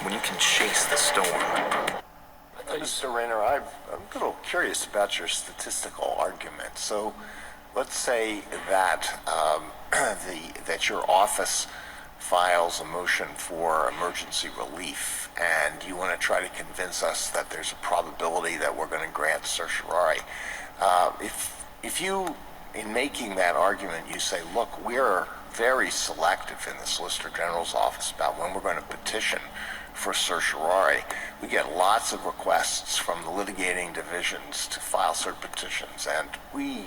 when you can chase the storm. Mr. Rayner, I'm a little curious about your statistical argument. So let's say that that your office files a motion for emergency relief, and you want to try to convince us that there's a probability that we're going to grant certiorari. If you, in making that argument, you say, look, we're very selective in the Solicitor General's office about when we're going to petition for certiorari. We get lots of requests from the litigating divisions to file cert petitions, and we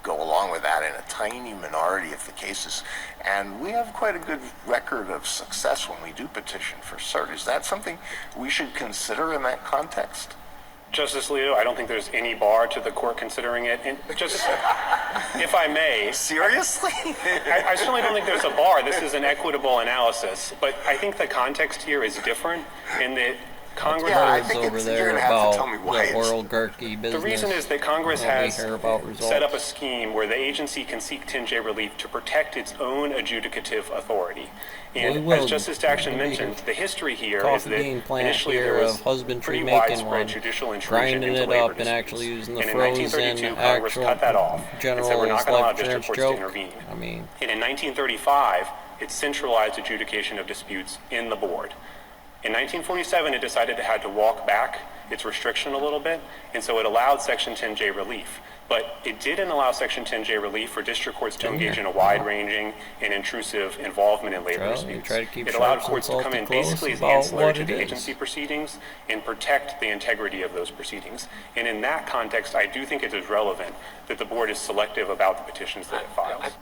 go along with that in a tiny minority of the cases, and we have quite a good record of success when we do petition for cert. Is that something we should consider in that context? Justice Alito, I don't think there's any bar to the court considering it. And just, if I may. Seriously? I certainly don't think there's a bar. This is an equitable analysis. But I think the context here is different in that Congress... Yeah, I think over you're there going to have about to tell me why the oligarchy business. The reason is that Congress has results. set up a scheme where the agency can seek 10J relief to protect its own adjudicative authority. And as Justice Jackson mentioned, the history here is that initially there was pretty widespread judicial intrusion into labor disputes. And in 1932, Congress cut that off and said we're not going to allow district courts to intervene. And in 1935, it centralized adjudication of disputes in the board. In 1947, it decided it had to walk back its restriction a little bit, and so it allowed Section 10J relief. But it didn't allow Section 10J relief for district courts to engage in a wide-ranging and intrusive involvement in labor disputes. It allowed courts to come in basically as ancillary to the agency proceedings and protect the integrity of those proceedings. And in that context, I do think it is relevant that the board is selective about the petitions that it files.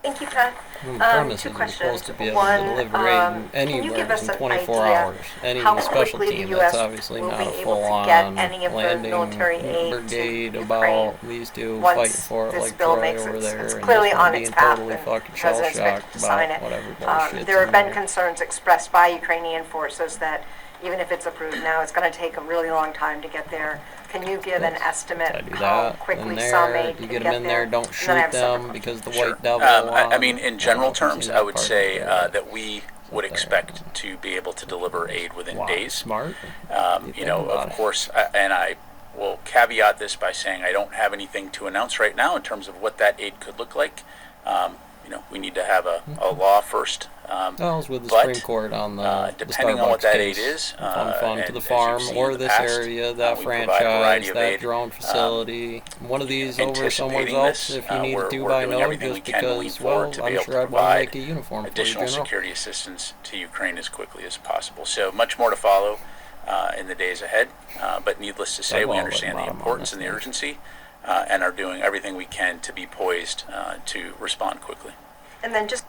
Thank you, Pat. Two questions. To be able One, to deliberate can you give us in an 24 idea hours. Any how special quickly team the that's U.S. obviously will not be a able to full-on get any of the landing military aid brigade to about Ukraine these two once fighting for it this like bill Troy makes over there it's and clearly just on being its path totally and fucking the president's shell-shocked expected to sign about it. whatever bullshit's There have in been there. concerns expressed by Ukrainian forces that even if it's approved now, it's going to take a really long time to get there. Can you give an estimate how quickly some aid you can get them in there, don't shoot them because the white devil. I mean, in general terms, I would say that we would expect to be able to deliver aid within days. Smart. Of course, and I will caveat this by saying I don't have anything to announce right now in terms of what that aid could look like. We need to have a law first. I was with the Supreme Court on the depending Starbucks on what that case. aid is, Fun to and the as farm you've seen or in the this past, area, that we provide a variety franchise, of that aid. drone facility. One of these over somewhere Anticipating else this, if you need we're to do doing by note, everything we just can moving because, forward well, to be I'm able sure to I'd want to provide make a uniform for you, additional General. security assistance to Ukraine as quickly as possible. So much more to follow in the days ahead. But needless to say, we understand the importance and the urgency and are doing everything we can to be poised to respond quickly. And then just